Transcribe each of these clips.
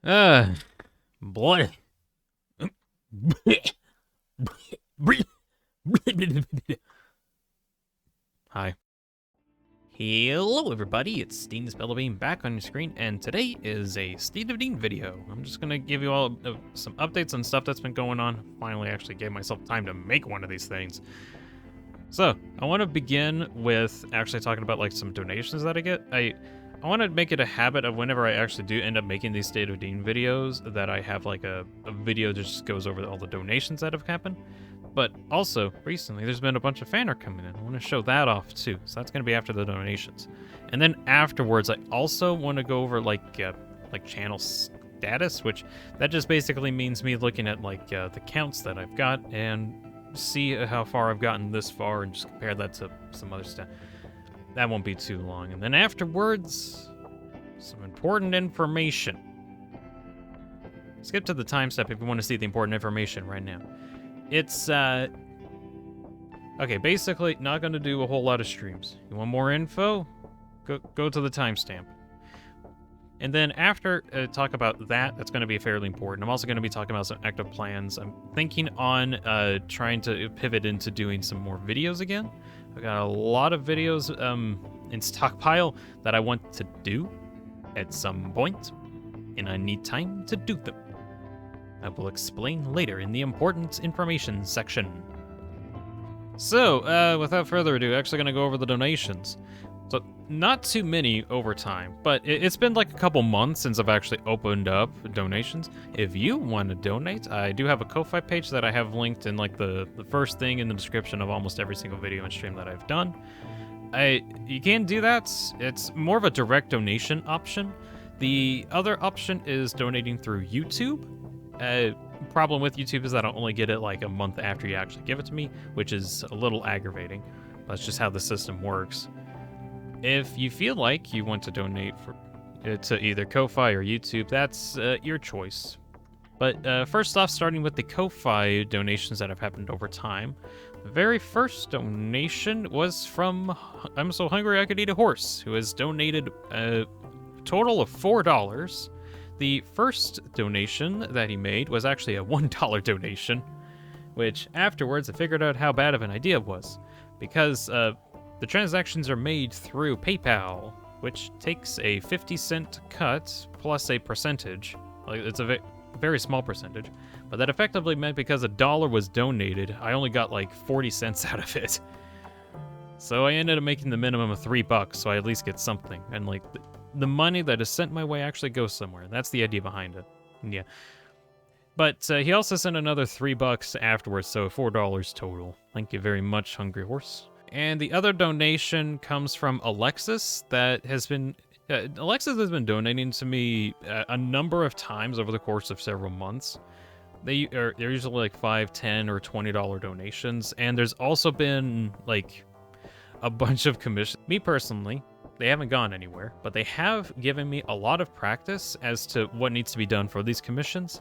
Uh, blood. Hi. Hello everybody, it's Deanspillabean back on your screen, and today is a State of Dean video. I'm just gonna give you all some updates on stuff that's been going on. Finally actually gave myself time to make one of these things. So, I want to begin with actually talking about like some donations that I get. I want to make it a habit of whenever I actually do end up making these State of Dean videos that I have like a video that just goes over all the donations that have happened. But also, recently, there's been a bunch of fan art coming in. I want to show that off, too. So that's going to be after the donations. And then afterwards, I also want to go over, like channel status, which that just basically means me looking at, like, the counts that I've got and see how far I've gotten this far and just compare that to some other stuff. That won't be too long. And then afterwards, some important information. Skip to the time step if you want to see the important information right now. It's, okay, basically not going to do a whole lot of streams. You want more info? Go to the timestamp. And then after talk about that, that's going to be fairly important. I'm also going to be talking about some active plans. I'm thinking on trying to pivot into doing some more videos again. I've got a lot of videos in stockpile that I want to do at some point, and I need time to do them. I will explain later in the important information section. So, without further ado, actually going to go over the donations. So, not too many over time, but it's been like a couple months since I've actually opened up donations. If you want to donate, I do have a Ko-Fi page that I have linked in like the first thing in the description of almost every single video and stream that I've done. You can do that. It's more of a direct donation option. The other option is donating through YouTube. Problem with YouTube is that I only get it like a month after you actually give it to me, which is a little aggravating. That's just how the system works. If you feel like you want to donate to either Ko-Fi or YouTube, that's your choice. But first off, starting with the Ko-Fi donations that have happened over time. The very first donation was from I'm So Hungry I Could Eat a Horse, who has donated a total of $4. The first donation that he made was actually a $1 donation, which afterwards I figured out how bad of an idea it was, because the transactions are made through PayPal, which takes a 50-cent cut plus a percentage. Like, it's a very small percentage, but that effectively meant because $1 was donated, I only got like 40 cents out of it. So I ended up making the minimum of $3, so I at least get something, and like the money that is sent my way actually goes somewhere. That's the idea behind it. Yeah. But he also sent another $3 afterwards, so $4 total. Thank you very much, Hungry Horse. And the other donation comes from Alexis that has been... Alexis has been donating to me a number of times over the course of several months. They're usually like $5, $10, or $20 donations. And there's also been like a bunch of commissions. Me personally, they haven't gone anywhere, but they have given me a lot of practice as to what needs to be done for these commissions.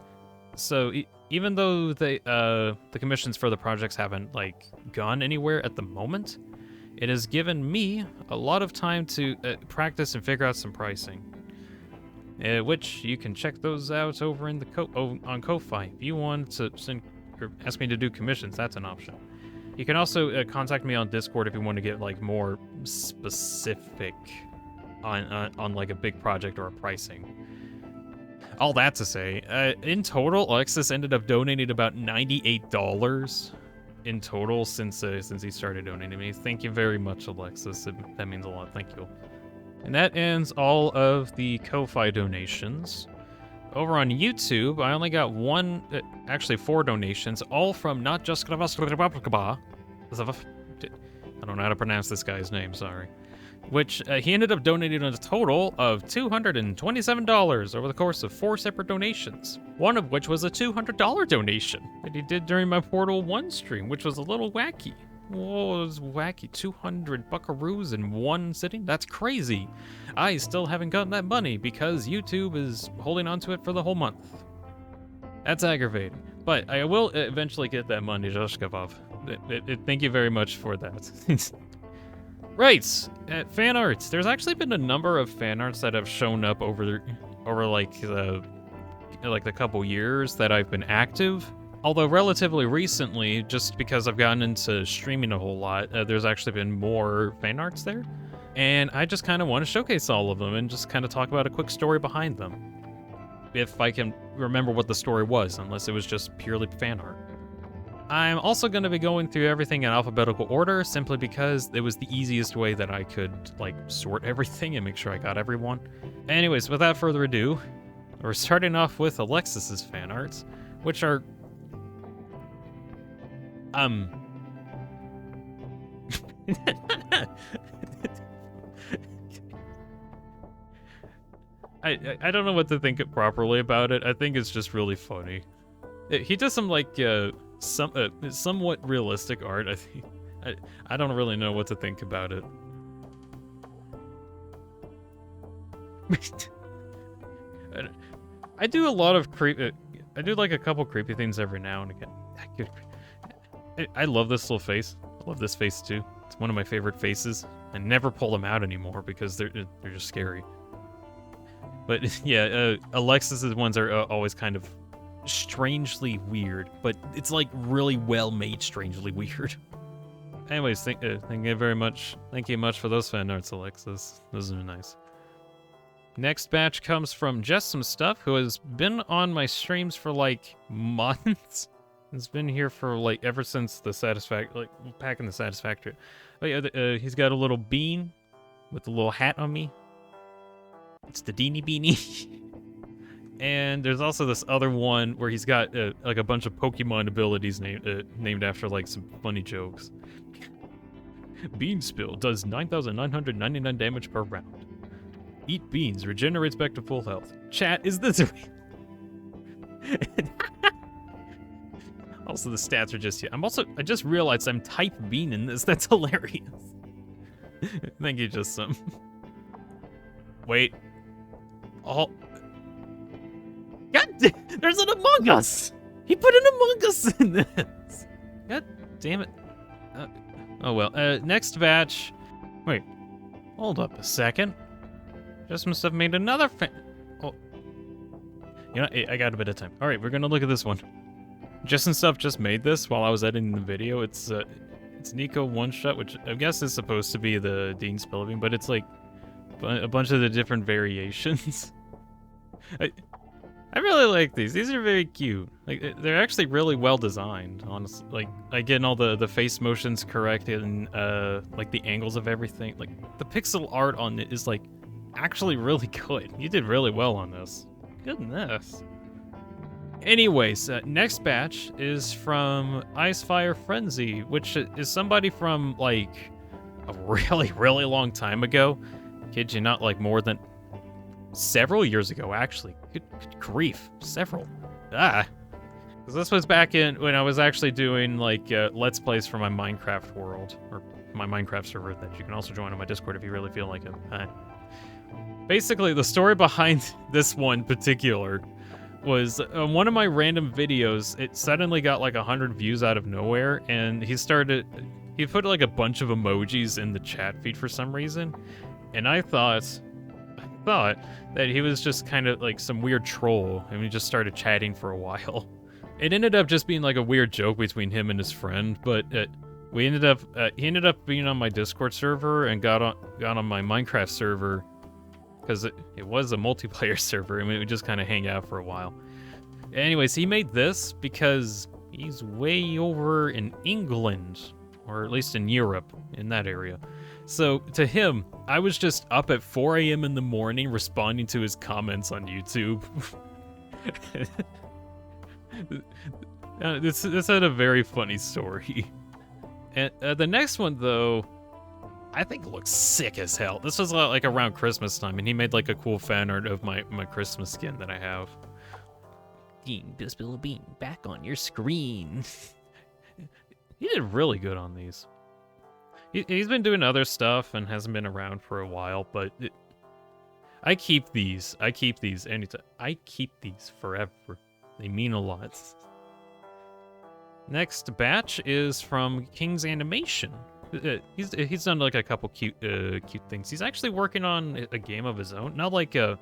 So even though the commissions for the projects haven't like gone anywhere at the moment, it has given me a lot of time to practice and figure out some pricing, which you can check those out over in the on Ko-Fi. If you want to send or ask me to do commissions, that's an option. You can also contact me on Discord if you want to get like more specific on like a big project or a pricing. All that to say, in total, Alexis ended up donating about $98 in total since he started donating to me. Thank you very much, Alexis. That means a lot. Thank you. And that ends all of the Ko-Fi donations. Over on YouTube, I only got actually 4 donations, all from not just I don't know how to pronounce this guy's name, sorry. Which he ended up donating a total of $227 over the course of 4 separate donations. One of which was a $200 donation that he did during my Portal 1 stream, which was a little wacky. Whoa, it was wacky. 200 buckaroos in one sitting? That's crazy. I still haven't gotten that money because YouTube is holding on to it for the whole month. That's aggravating. But I will eventually get that money, Joshkavov. Thank you very much for that. Right, fan arts. There's actually been a number of fan arts that have shown up over like the like the couple years that I've been active. Although relatively recently, just because I've gotten into streaming a whole lot, there's actually been more fan arts there. And I just kind of want to showcase all of them and just kind of talk about a quick story behind them. If I can remember what the story was, unless it was just purely fan art. I'm also going to be going through everything in alphabetical order, simply because it was the easiest way that I could, like, sort everything and make sure I got everyone. Anyways, without further ado, we're starting off with Alexis's fan arts, which are... I don't know what to think properly about it. I think it's just really funny. He does some, like, somewhat realistic art. I think I don't really know what to think about it. I do a lot of I do like a couple creepy things every now and again. I love this little face. I love this face too. It's one of my favorite faces. I never pull them out anymore because they're just scary. But yeah, Alexis's ones are always kind of strangely weird, but it's like really well made strangely weird. Anyways, thank you very much. Thank you much for those fan arts, Alexis. Those are nice. Next batch comes from Just Some Stuff, who has been on my streams for like months. He's been here for like ever since the packing the Satisfactory. But yeah, he's got a little bean with a little hat on me. It's the Deanie Beanie. And there's also this other one where he's got like a bunch of Pokemon abilities named after like some funny jokes. Bean Spill does 9,999 damage per round. Eat beans, regenerates back to full health. Chat, is this real? Also, the stats are just here. I just realized I'm type bean in this. That's hilarious. Thank you, Just Some. Wait. Oh. God, there's an Among Us. He put an Among Us in this. God damn it. Oh well. Next batch. Wait. Hold up a second. Just Some Stuff made another oh. You know, I got a bit of time. All right, we're gonna look at this one. Just Some Stuff just made this while I was editing the video. It's Nico One Shot, which I guess is supposed to be the Deanspillabean, but it's like a bunch of the different variations. I really like these. These are very cute. Like, they're actually really well designed, honestly. Like, getting all the face motions correct and like the angles of everything. Like, the pixel art on it is like actually really good. You did really well on this. Goodness. Anyways, next batch is from Ice Fire Frenzy, which is somebody from like a really, really long time ago. Kid you not, like more than several years ago, actually. Good grief, several. Because this was back in when I was actually doing like Let's Plays for my Minecraft world, or my Minecraft server that you can also join on my Discord if you really feel like it. Basically, the story behind this one particular was one of my random videos. It suddenly got like 100 views out of nowhere, and he put like a bunch of emojis in the chat feed for some reason, and I thought that he was just kind of like some weird troll, and we just started chatting for a while. It ended up just being like a weird joke between him and his friend, but he ended up being on my Discord server and got on my Minecraft server, because it was a multiplayer server, and we would just kind of hang out for a while. Anyways, he made this because he's way over in England, or at least in Europe, in that area. So to him, I was just up at 4 a.m. in the morning responding to his comments on YouTube. This had a very funny story. And the next one, though, I think looks sick as hell. This was like around Christmas time, and he made like a cool fan art of my Christmas skin that I have. Deanspillabean back on your screen. He did really good on these. He's been doing other stuff and hasn't been around for a while, but I keep these. I keep these anytime. I keep these forever. They mean a lot. Next batch is from King's Animation. He's done like a couple cute things. He's actually working on a game of his own, not like a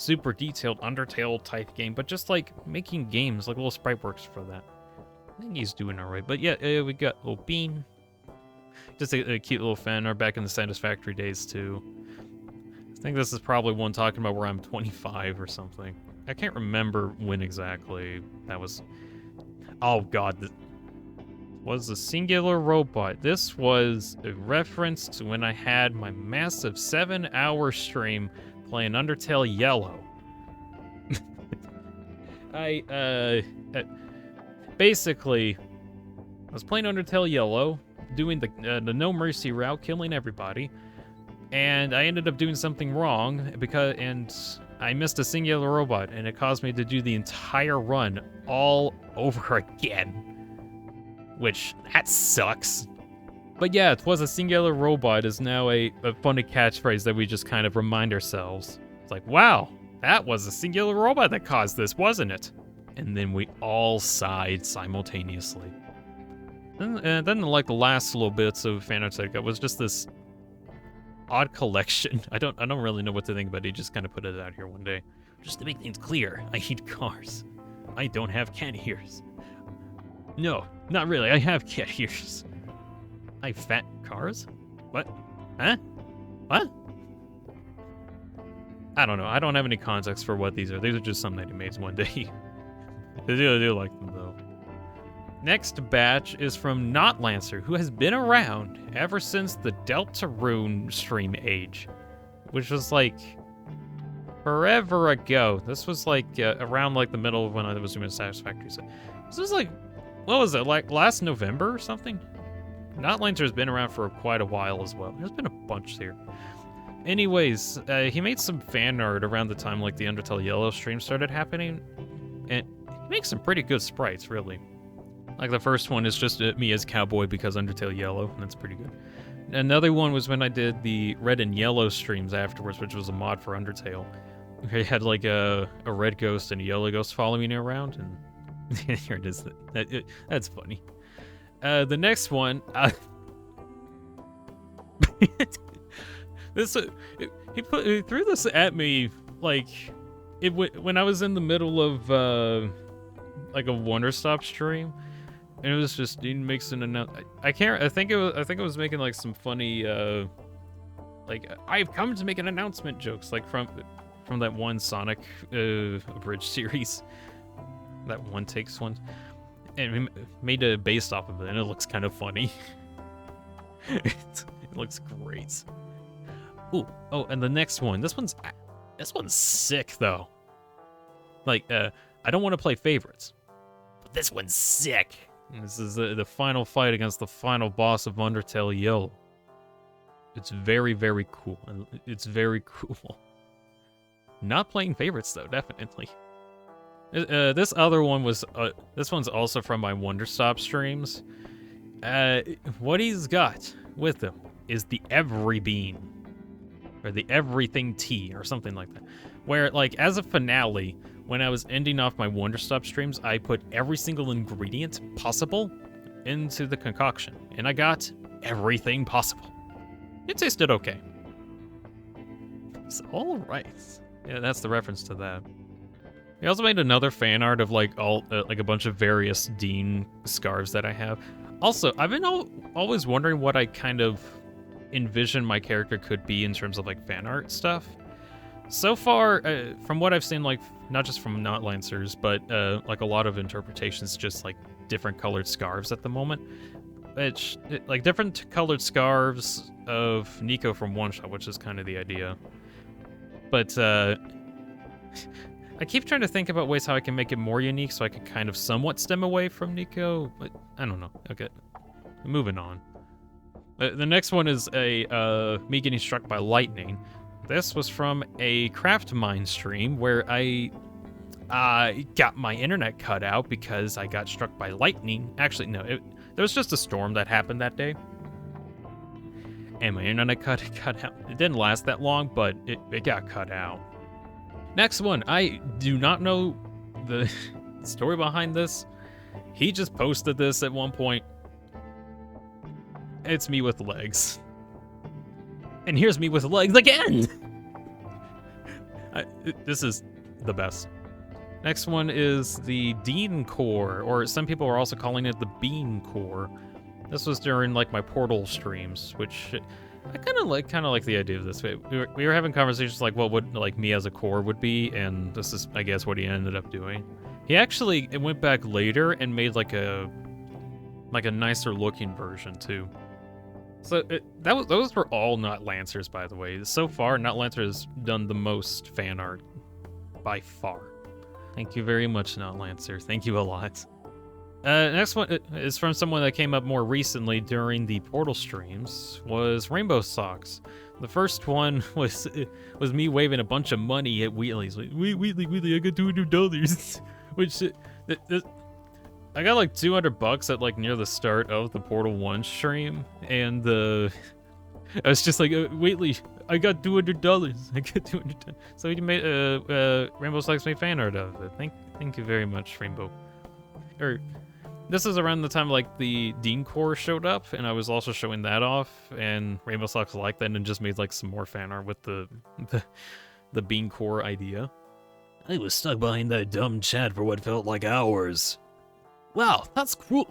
super detailed Undertale type game, but just like making games, like little sprite works for that. I think he's doing alright. But yeah, we got little Bean. Just a cute little fan art back in the Satisfactory days too. I think this is probably one talking about where I'm 25 or something. I can't remember when exactly that was. Oh god, was a singular robot. This was a reference to when I had my massive 7-hour stream playing Undertale Yellow. Basically, I was playing Undertale Yellow, doing the No Mercy route, killing everybody, and I ended up doing something wrong and I missed a singular robot, and it caused me to do the entire run all over again, which that sucks. But yeah, it was a singular robot is now a funny catchphrase that we just kind of remind ourselves. It's like, wow, that was a singular robot that caused this, wasn't it? And then we all sighed simultaneously. And then like the last little bits of fan art I got was just this odd collection. I don't really know what to think, but he just kind of put it out here one day. Just to make things clear, I eat cars. I don't have cat ears. No, not really. I have cat ears. I have fat cars? What? Huh? What? I don't know. I don't have any context for what these are. These are just something that he made one day. I do like them, though. Next batch is from Not Lancer, who has been around ever since the DELTARUNE stream age, which was like forever ago. This was like around like the middle of when I was doing Satisfactory. So this was like, what was it, like last November or something? Not Lancer has been around for quite a while as well. There's been a bunch here. Anyways, he made some fan art around the time like the Undertale Yellow stream started happening, and he makes some pretty good sprites, really. Like the first one is just me as Cowboy because Undertale Yellow, and that's pretty good. Another one was when I did the Red and Yellow streams afterwards, which was a mod for Undertale. I had like a red ghost and a yellow ghost following me around, and here it is. That's funny. The next one, he threw this at me like when I was in the middle of like a Wonder Stop stream. And it was just he makes an announcement. I think it was making like some funny like I've come to make an announcement jokes like from that one Sonic Bridge series, that one takes one, and we made it based off of it, and it looks kind of funny. It looks great. Ooh, oh, and the next one. This one's sick though. Like I don't want to play favorites, but this one's sick. This is the final fight against the final boss of Undertale Yellow. It's very, very cool. It's very cool. Not playing favorites, though, definitely. This other one was... this one's also from my Wonder Stop streams. What he's got with him is the Every Bean. Or the Everything Tea, or something like that. Where, like, as a finale... When I was ending off my Wonder Stop streams, I put every single ingredient possible into the concoction, and I got everything possible. It tasted okay. It's all right. Yeah, that's the reference to that. He also made another fan art of like like a bunch of various Dean scarves that I have. Also, I've been always wondering what I kind of envision my character could be in terms of like fan art stuff. So far, from what I've seen, like, not just from Not Lancers, but like a lot of interpretations, just like different colored scarves at the moment. Like different colored scarves of Nico from One Shot, which is kind of the idea. But I keep trying to think about ways how I can make it more unique so I can kind of somewhat stem away from Nico, but I don't know. Okay, moving on. The next one is me getting struck by lightning. This was from a Craft Mine stream where I got my internet cut out because I got struck by lightning. Actually, no, there was just a storm that happened that day. And my internet cut out. It didn't last that long, but it got cut out. Next one, I do not know the story behind this. He just posted this at one point. It's me with legs. And here's me with legs again! This is the best. Next one is the Dean Core, or some people are also calling it the Bean Core. This was during like my Portal streams, which I kind of like the idea of this. We were having conversations like what would like me as a core would be, and this is I guess what he ended up doing. He actually went back later and made like a nicer looking version too. So those were all Not Lancers, by the way. So far, Not Lancer has done the most fan art by far. Thank you very much, Not Lancer. Thank you a lot. Next one is from someone that came up more recently during the Portal streams, was Rainbow Socks. The first one was me waving a bunch of money at Wheatley's. Like, Wheatley, I got $200. Which, I got like $200 at like near the start of the Portal 1 stream, and I was just like, Wheatley, I got $200. I got $200. So he made Rainbow Socks made fan art of it. Thank you very much, Rainbow. This is around the time like the Dean Core showed up, and I was also showing that off, and Rainbow Socks liked that and just made like some more fan art with the Bean Core idea. I was stuck behind that dumb chat for what felt like hours. Wow, that's cruel.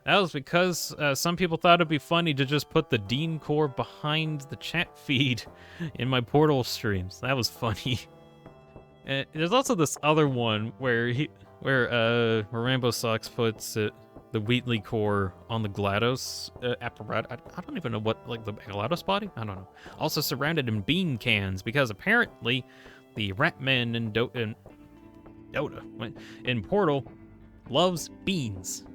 That was because some people thought it'd be funny to just put the Dean Core behind the chat feed in my Portal streams. That was funny. And there's also this other one where Rainbow Socks puts the Wheatley Core on the GLaDOS apparatus. I don't even know what, like the GLaDOS body? I don't know. Also surrounded in bean cans because apparently the Ratman in Dota in Portal loves beans.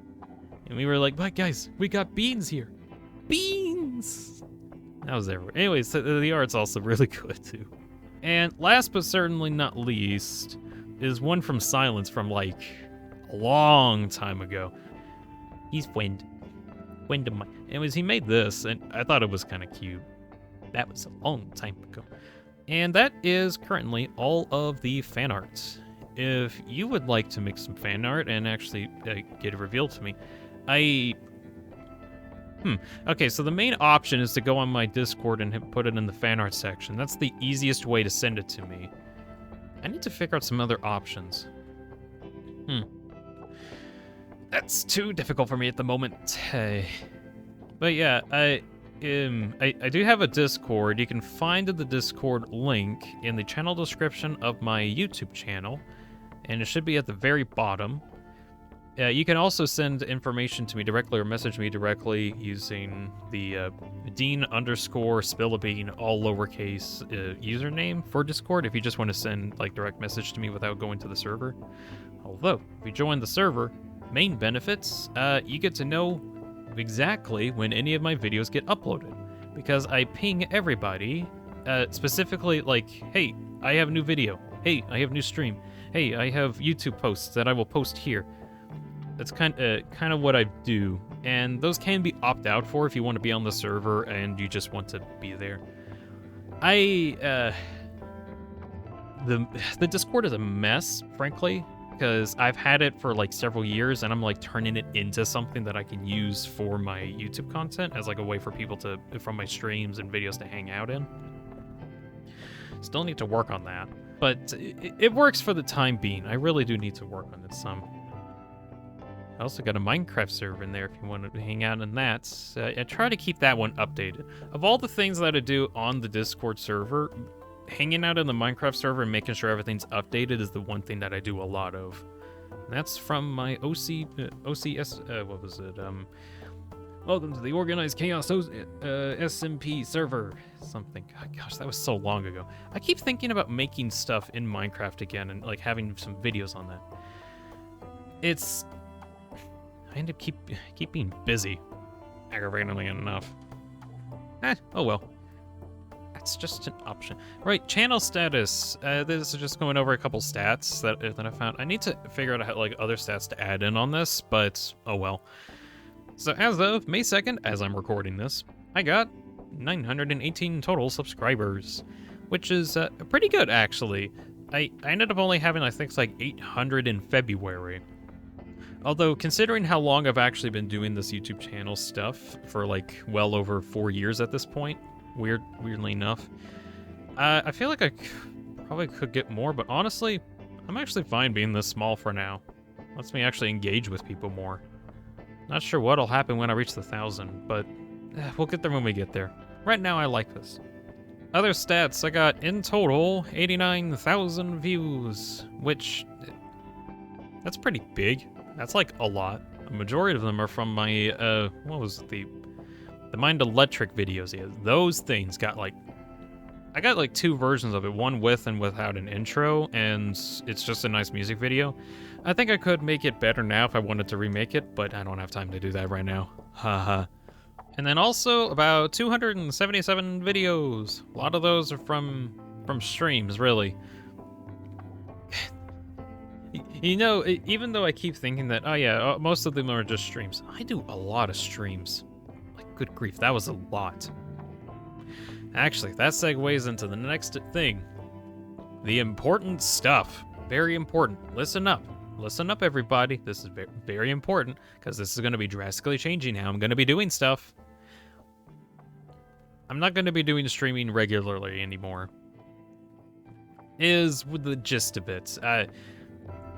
And we were like, but guys, we got beans here. Beans! That was everywhere. Anyways, the art's also really good too. And last but certainly not least is one from Silence from like a long time ago. He's Wind of mine. Anyways, he made this, and I thought it was kind of cute. That was a long time ago. And that is currently all of the fan art. If you would like to make some fan art and actually get it revealed to me, okay, so the main option is to go on my Discord and put it in the fan art section. That's the easiest way to send it to me. I need to figure out some other options. That's too difficult for me at the moment. But yeah, I do have a Discord. You can find the Discord link in the channel description of my YouTube channel, and it should be at the very bottom. You can also send information to me directly or message me directly using the Dean_Spillabean, all lowercase username for Discord if you just want to send like direct message to me without going to the server. Although, if you join the server, main benefits, you get to know exactly when any of my videos get uploaded, because I ping everybody, specifically like, hey, I have a new video. Hey, I have a new stream. Hey, I have YouTube posts that I will post here. That's kind of what I do, and those can be opted out for if you want to be on the server and you just want to be there. The Discord is a mess, frankly, because I've had it for like several years, and I'm like turning it into something that I can use for my YouTube content as like a way for people to, from my streams and videos, to hang out in. Still need to work on that, but it works for the time being. I really do need to work on it some. I also got a Minecraft server in there if you want to hang out in that. I try to keep that one updated. Of all the things that I do on the Discord server, hanging out in the Minecraft server and making sure everything's updated is the one thing that I do a lot of. And that's from my OCS, what was it? Welcome to the Organized Chaos SMP server. Something. Gosh, that was so long ago. I keep thinking about making stuff in Minecraft again and like having some videos on that. I end up keep being busy, aggravatingly enough. Oh well. That's just an option. Right, channel status. This is just going over a couple stats that I found. I need to figure out how, like, other stats to add in on this, but oh well. So as of May 2nd, as I'm recording this, I got 918 total subscribers, which is pretty good, actually. I ended up only having, I think it's like 800 in February. Although, considering how long I've actually been doing this YouTube channel stuff for like well over 4 years at this point, weirdly enough, I feel like I Probably could get more, but honestly, I'm actually fine being this small for now. Lets me actually engage with people more. Not sure what'll happen when I reach the 1,000, but we'll get there when we get there. Right now, I like this. Other stats, I got in total 89,000 views, which that's pretty big. That's like a lot. A majority of them are from my what was it, the Mind Electric videos. Yeah, those things got like, I got like 2 versions of it, one with and without an intro, and it's just a nice music video. I think I could make it better now if I wanted to remake it, but I don't have time to do that right now. Haha. And then also about 277 videos. A lot of those are from streams, really. You know, even though I keep thinking that, oh yeah, most of them are just streams, I do a lot of streams. Like, good grief, that was a lot. Actually, that segues into the next thing. The important stuff. Very important. Listen up. Listen up, everybody. This is very, very important, because this is going to be drastically changing how I'm going to be doing stuff. I'm not going to be doing streaming regularly anymore. Is the gist of it.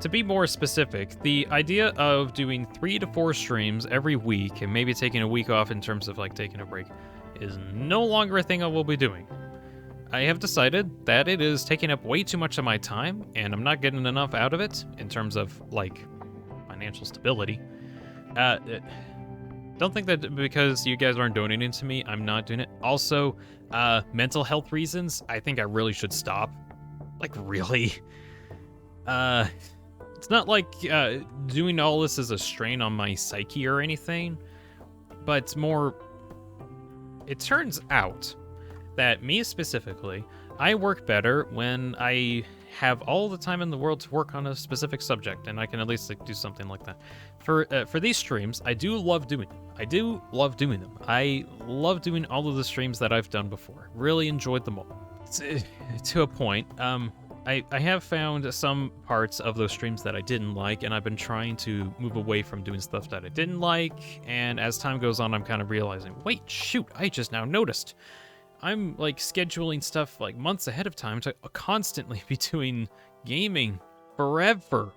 To be more specific, the idea of doing 3 to 4 streams every week and maybe taking a week off in terms of like taking a break is no longer a thing I will be doing. I have decided that it is taking up way too much of my time and I'm not getting enough out of it in terms of like financial stability. Don't think that because you guys aren't donating to me, I'm not doing it. Also, mental health reasons, I think I really should stop. Like, really? It's not like doing all this is a strain on my psyche or anything, but it's more, it turns out that me specifically, I work better when I have all the time in the world to work on a specific subject, and I can at least like do something like that. For these streams, I do love doing them. I do love doing them. I love doing all of the streams that I've done before. Really enjoyed them all. To a point. I have found some parts of those streams that I didn't like, and I've been trying to move away from doing stuff that I didn't like, and as time goes on, I'm kind of realizing, wait, shoot, I just now noticed. I'm, like, scheduling stuff, like, months ahead of time to constantly be doing gaming forever.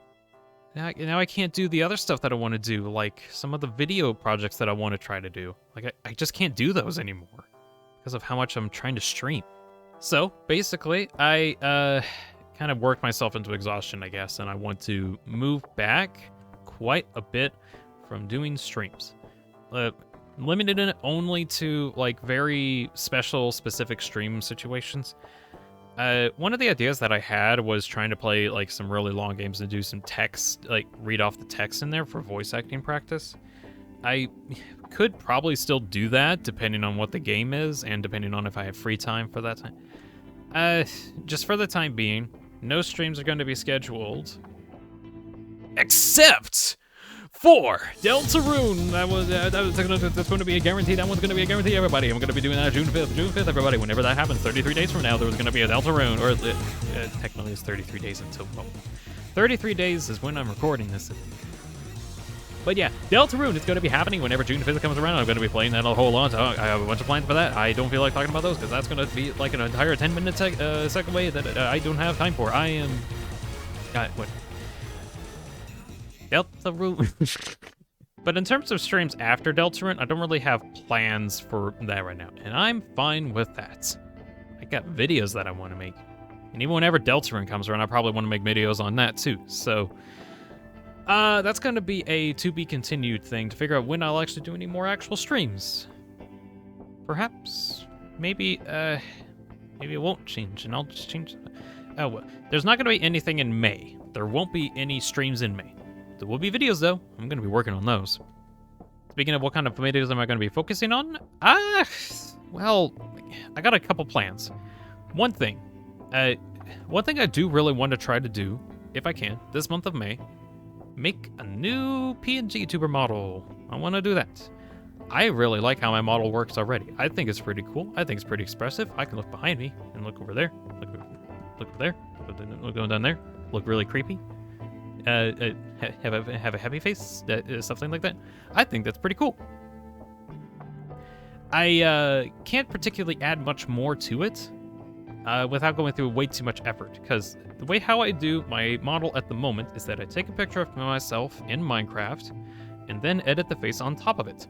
Now I can't do the other stuff that I want to do, like some of the video projects that I want to try to do. Like, I just can't do those anymore because of how much I'm trying to stream. So, basically, I, kind of worked myself into exhaustion, I guess, and I want to move back quite a bit from doing streams. Limited it only to like very special, specific stream situations. One of the ideas that I had was trying to play like some really long games and do some text, like read off the text in there for voice acting practice. I could probably still do that depending on what the game is and depending on if I have free time for that time. Just for the time being, no streams are going to be scheduled. Except for Deltarune. That's going to be a guarantee. That one's going to be a guarantee, everybody. I'm going to be doing that June 5th. June 5th, everybody. Whenever that happens, 33 days from now, there was going to be a Deltarune. Or technically, it's 33 days until... Well, 33 days is when I'm recording this. But yeah, Deltarune is going to be happening whenever June 5th comes around. I'm going to be playing that a whole lot. I have a bunch of plans for that. I don't feel like talking about those because that's going to be like an entire 10-minute segue that I don't have time for. I am... what? Deltarune. But in terms of streams after Deltarune, I don't really have plans for that right now. And I'm fine with that. I got videos that I want to make. And even whenever Deltarune comes around, I probably want to make videos on that too. So... that's going to be a to-be-continued thing to figure out when I'll actually do any more actual streams. Perhaps. Maybe it won't change, and I'll just change... Oh, well. There's not going to be anything in May. There won't be any streams in May. There will be videos, though. I'm going to be working on those. Speaking of what kind of videos am I going to be focusing on? Well, I got a couple plans. One thing I do really want to try to do, if I can, this month of May, make a new PNG tuber model. I want to do that. I really like how my model works already. I think it's pretty cool. I think it's pretty expressive. I can look behind me and look over there. Look over there. Look going down there. Look really creepy. Have a happy face. Something like that. I think that's pretty cool. I can't particularly add much more to it. without going through way too much effort. Because the way how I do my model at the moment is that I take a picture of myself in Minecraft and then edit the face on top of it.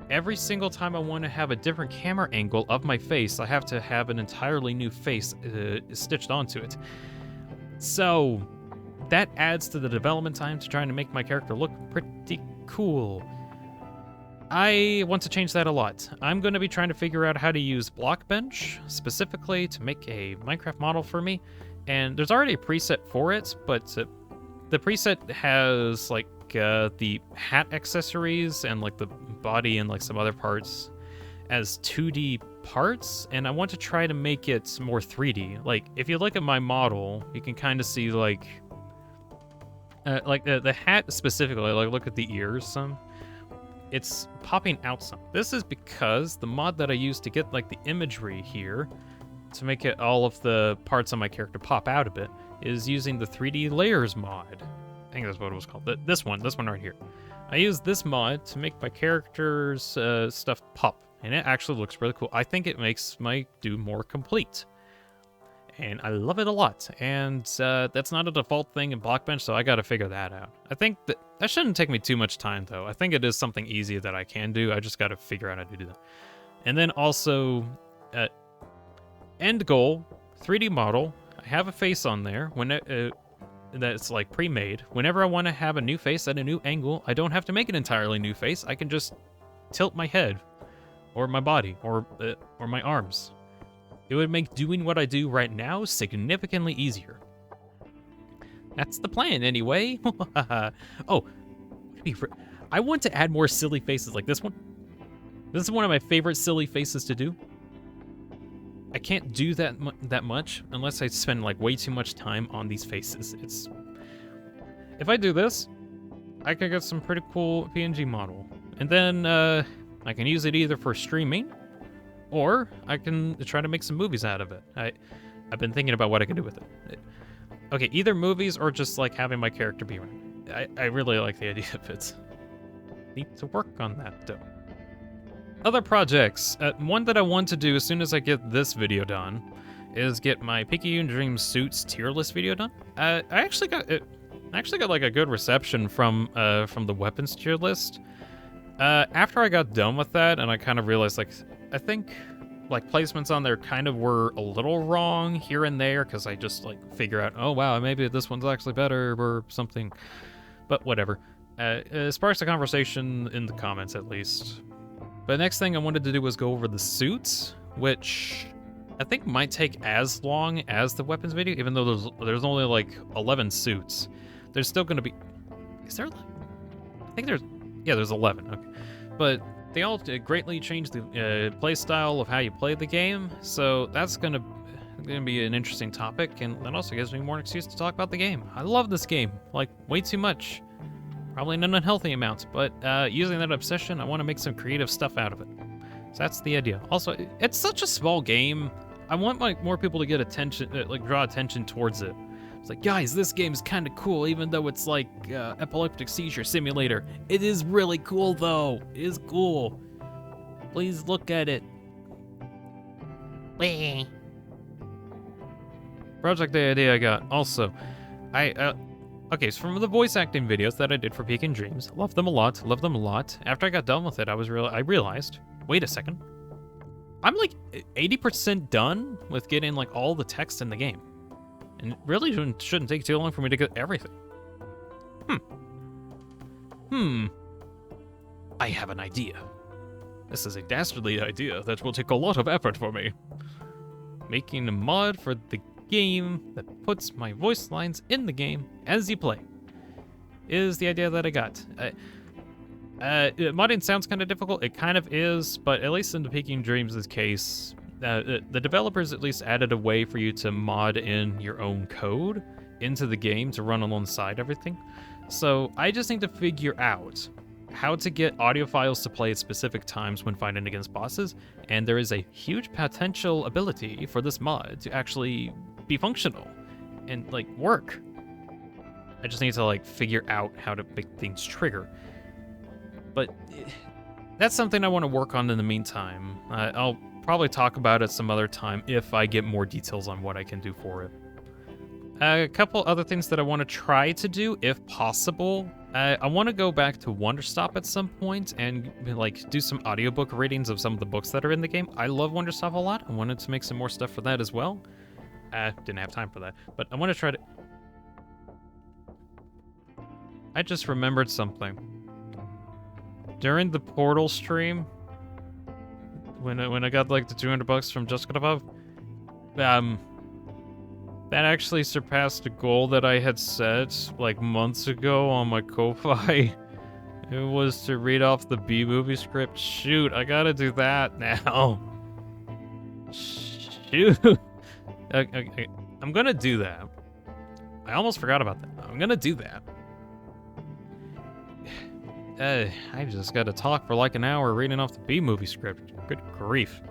Every single time I want to have a different camera angle of my face, I have to have an entirely new face stitched onto it. So that adds to the development time to trying to make my character look pretty cool. I want to change that a lot. I'm going to be trying to figure out how to use Blockbench specifically to make a Minecraft model for me. And there's already a preset for it, but the preset has like the hat accessories and like the body and like some other parts as 2D parts, and I want to try to make it more 3D. Like if you look at my model, you can kind of see like the hat specifically. Like look at the ears some. It's popping out some. This is because the mod that I used to get like the imagery here to make it all of the parts of my character pop out a bit is using the 3D layers mod. I think that's what it was called. This one right here. I used this mod to make my character's stuff pop, and it actually looks really cool. I think it makes my dude more complete, and I love it a lot. And that's not a default thing in Blockbench, so I got to figure that out. I think that shouldn't take me too much time, though. I think it is something easy that I can do. I just got to figure out how to do that. And then also, end goal, 3D model. I have a face on there. When that's like pre-made. Whenever I want to have a new face at a new angle, I don't have to make an entirely new face. I can just tilt my head, or my body, or my arms. It would make doing what I do right now significantly easier. That's the plan, anyway. Oh, I want to add more silly faces like this one. This is one of my favorite silly faces to do. I can't do that much unless I spend like way too much time on these faces. If I do this, I can get some pretty cool PNG model, and then I can use it either for streaming, or I can try to make some movies out of it. I've been thinking about what I can do with it. Okay, either movies or just like having my character be around. I really like the idea of it. Need to work on that though. Other projects. One that I want to do as soon as I get this video done is get my Pikachu Dream Suits tier list video done. I actually got like a good reception from the weapons tier list. After I got done with that, and I kind of realized like I think like placements on there kind of were a little wrong here and there because I just like figure out, oh wow, maybe this one's actually better or something. But whatever. It sparks a conversation in the comments at least. But the next thing I wanted to do was go over the suits, which I think might take as long as the weapons video, even though there's only like 11 suits. There's still going to be... Is there 11? I think there's... Yeah, there's 11. Okay. But they all greatly change the play style of how you play the game, so that's going to be an interesting topic, and that also gives me more excuse to talk about the game. I love this game, like, way too much. Probably an unhealthy amount, but using that obsession, I want to make some creative stuff out of it. So that's the idea. Also, it's such a small game. I want like more people to get attention, like draw attention towards it. It's like, guys, this game is kind of cool, even though it's like epileptic seizure simulator. It is really cool, though. It is cool. Please look at it. Whee. Project idea I got. Also, okay, so from the voice acting videos that I did for Peak and Dreams, love them a lot. After I got done with it, I realized, wait a second, I'm like 80% done with getting like all the text in the game, and it really shouldn't take too long for me to get everything. I have an idea. This is a dastardly idea that will take a lot of effort for me. Making a mod for the game that puts my voice lines in the game as you play is the idea that I got. Modding sounds kind of difficult. It kind of is, but at least in the Peaking Dreams' case, the developers at least added a way for you to mod in your own code into the game to run alongside everything. So I just need to figure out how to get audio files to play at specific times when fighting against bosses, and there is a huge potential ability for this mod to actually be functional and like work. I just need to like figure out how to make things trigger. But that's something I want to work on in the meantime. I'll probably talk about it some other time if I get more details on what I can do for it. A couple other things that I want to try to do, if possible. I want to go back to Wonderstop at some point and like do some audiobook readings of some of the books that are in the game. I love Wonderstop a lot. I wanted to make some more stuff for that as well. Didn't have time for that, but I want to try to... I just remembered something. During the Portal stream, when I got like the $200 from Just Got Above, that actually surpassed a goal that I had set like months ago on my Ko-Fi. It was to read off the B-movie script. Shoot, I gotta do that now. Shoot. I'm gonna do that. I almost forgot about that. I'm gonna do that. I just gotta talk for like an hour reading off the B-movie script. Good grief.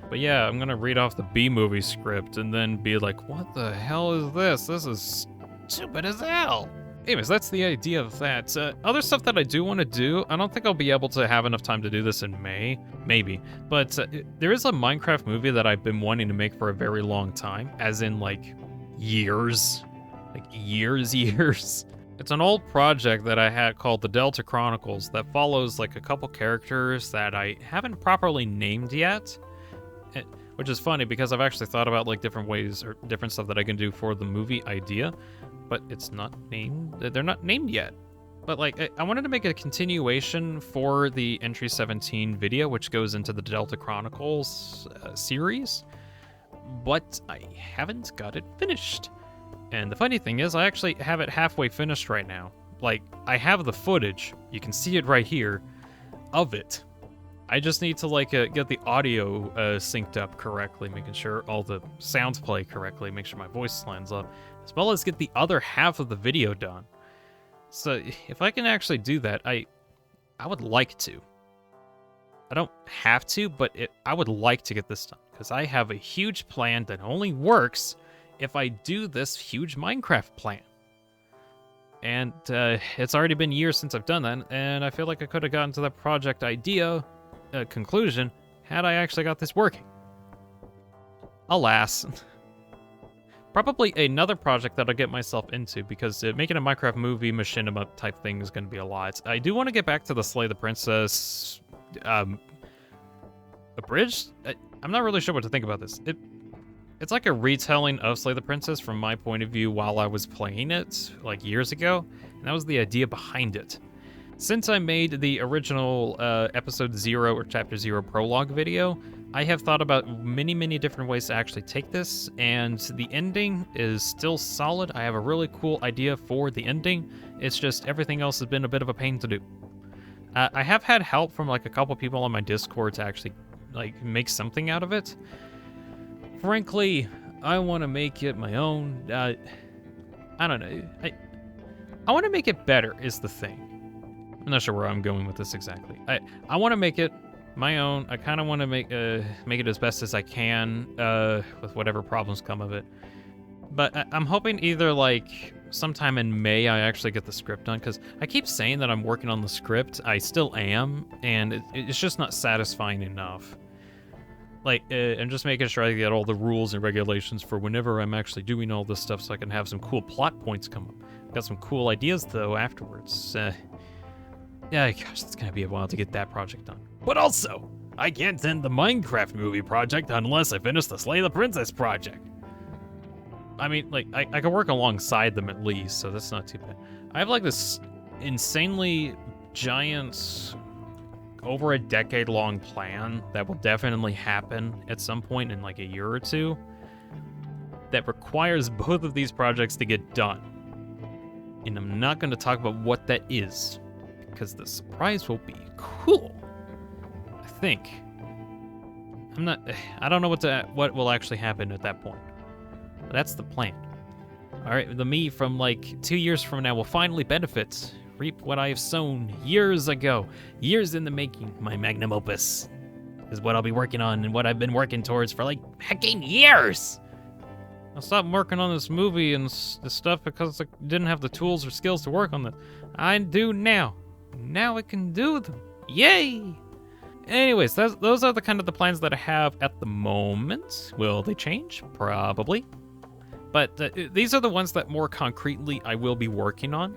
But yeah, I'm gonna read off the B-movie script and then be like, what the hell is this? This is stupid as hell. Anyways, that's the idea of that. Other stuff that I do want to do, I don't think I'll be able to have enough time to do this in May. Maybe. But there is a Minecraft movie that I've been wanting to make for a very long time. As in, like, years. Like, years. It's an old project that I had called the Delta Chronicles that follows, like, a couple characters that I haven't properly named yet. Which is funny because I've actually thought about like different ways or different stuff that I can do for the movie idea, but it's not named. They're not named yet. But like I wanted to make a continuation for the Entry 17 video, which goes into the Delta Chronicles series, but I haven't got it finished. And the funny thing is, I actually have it halfway finished right now. Like I have the footage, you can see it right here, of it. I just need to like get the audio synced up correctly, making sure all the sounds play correctly, make sure my voice lines up, as well as get the other half of the video done. So if I can actually do that, I would like to. I don't have to, but I would like to get this done, because I have a huge plan that only works if I do this huge Minecraft plan. And it's already been years since I've done that, and I feel like I could have gotten to that project idea conclusion had I actually got this working. Alas. Probably another project that I'll get myself into, because making a Minecraft movie machinima type thing is going to be a lot. I do want to get back to the Slay the Princess abridged? I'm not really sure what to think about this. It's like a retelling of Slay the Princess from my point of view while I was playing it like years ago, and that was the idea behind it. Since I made the original episode 0 or chapter 0 prologue video, I have thought about many different ways to actually take this, and the ending is still solid. I have a really cool idea for the ending. It's just everything else has been a bit of a pain to do. I have had help from like a couple people on my Discord to actually like make something out of it. Frankly, I want to make it my own. I don't know. I want to make it better is the thing. I'm not sure where I'm going with this exactly. I want to make it my own. I kind of want to make it as best as I can with whatever problems come of it. But I'm hoping either like sometime in May I actually get the script done, because I keep saying that I'm working on the script. I still am, and it's just not satisfying enough. Like, I'm just making sure I get all the rules and regulations for whenever I'm actually doing all this stuff so I can have some cool plot points come up. Got some cool ideas, though, afterwards. Yeah, gosh, it's gonna be a while to get that project done. But also, I can't end the Minecraft movie project unless I finish the Slay the Princess project. I mean, like, I can work alongside them at least, so that's not too bad. I have, like, this insanely giant, over a decade-long plan that will definitely happen at some point in, like, a year or two that requires both of these projects to get done. And I'm not going to talk about what that is, because the surprise will be cool. I think. I don't know what will actually happen at that point. But that's the plan. Alright, the me from like 2 years from now will finally benefit, reap what I have sown years ago. Years in the making. My magnum opus is what I'll be working on and what I've been working towards for like hecking years. I stopped working on this movie and this stuff because I didn't have the tools or skills to work on this. I do now. Now I can do them. Yay! Anyways, those are the kind of the plans that I have at the moment. Will they change? Probably. But these are the ones that more concretely I will be working on,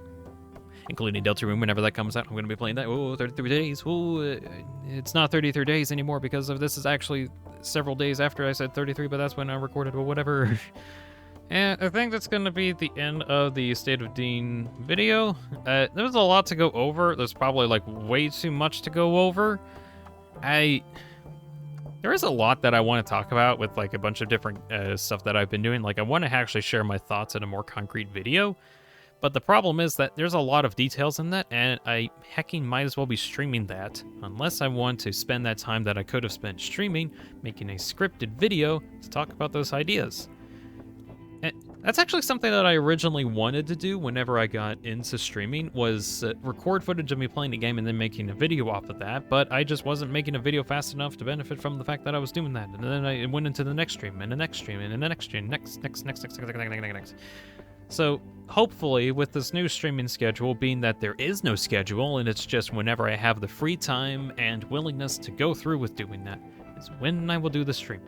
including Deltarune whenever that comes out. I'm going to be playing that. Oh, 33 days. Oh, it's not 33 days anymore because of this is actually several days after I said 33, but that's when I recorded, but whatever. And I think that's going to be the end of the State of Dean video. There's a lot to go over. There's probably like way too much to go over. There is a lot that I want to talk about with like a bunch of different stuff that I've been doing. Like I want to actually share my thoughts in a more concrete video. But the problem is that there's a lot of details in that, and I hecking might as well be streaming that, unless I want to spend that time that I could have spent streaming, making a scripted video to talk about those ideas. And that's actually something that I originally wanted to do whenever I got into streaming, was record footage of me playing the game and then making a video off of that, but I just wasn't making a video fast enough to benefit from the fact that I was doing that. And then I went into the next stream, and the next stream, and the next stream, next. So hopefully with this new streaming schedule, being that there is no schedule and it's just whenever I have the free time and willingness to go through with doing that, is when I will do the stream.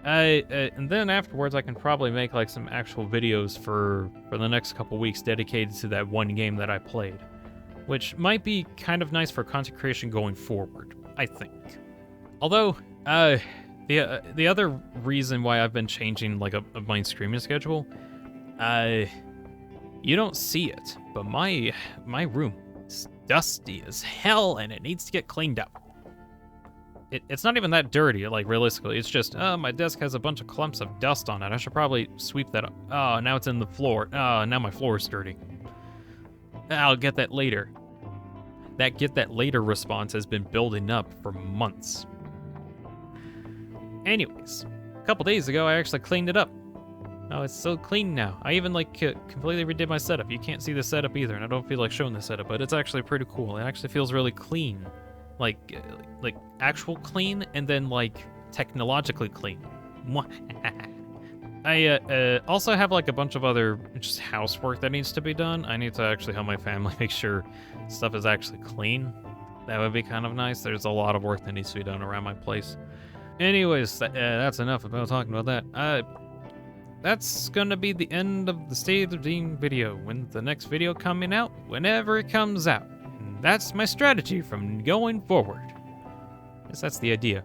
And then afterwards I can probably make like some actual videos for the next couple weeks dedicated to that one game that I played, which might be kind of nice for content creation going forward, I think. Although, the other reason why I've been changing like my streaming schedule, you don't see it, but my room is dusty as hell and it needs to get cleaned up. It's not even that dirty, like realistically. It's just, my desk has a bunch of clumps of dust on it. I should probably sweep that up. Oh, now it's in the floor. Oh, now my floor is dirty. I'll get that later. That get that later response has been building up for months. Anyways, a couple days ago I actually cleaned it up. Oh, it's so clean now. I even like completely redid my setup. You can't see the setup either, and I don't feel like showing the setup, but it's actually pretty cool. It actually feels really clean. Like actual clean, and then like technologically clean. I also have like a bunch of other just housework that needs to be done. I need to actually help my family make sure stuff is actually clean. That would be kind of nice. There's a lot of work that needs to be done around my place. Anyways, that's enough about talking about that. That's gonna be the end of the State of Dean video. When the next video coming out, whenever it comes out. And that's my strategy from going forward. Yes, that's the idea.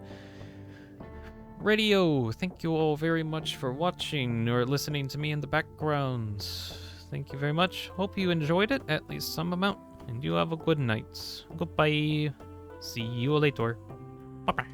Radio, thank you all very much for watching or listening to me in the background. Thank you very much. Hope you enjoyed it, at least some amount. And you have a good night. Goodbye. See you later. Bye-bye.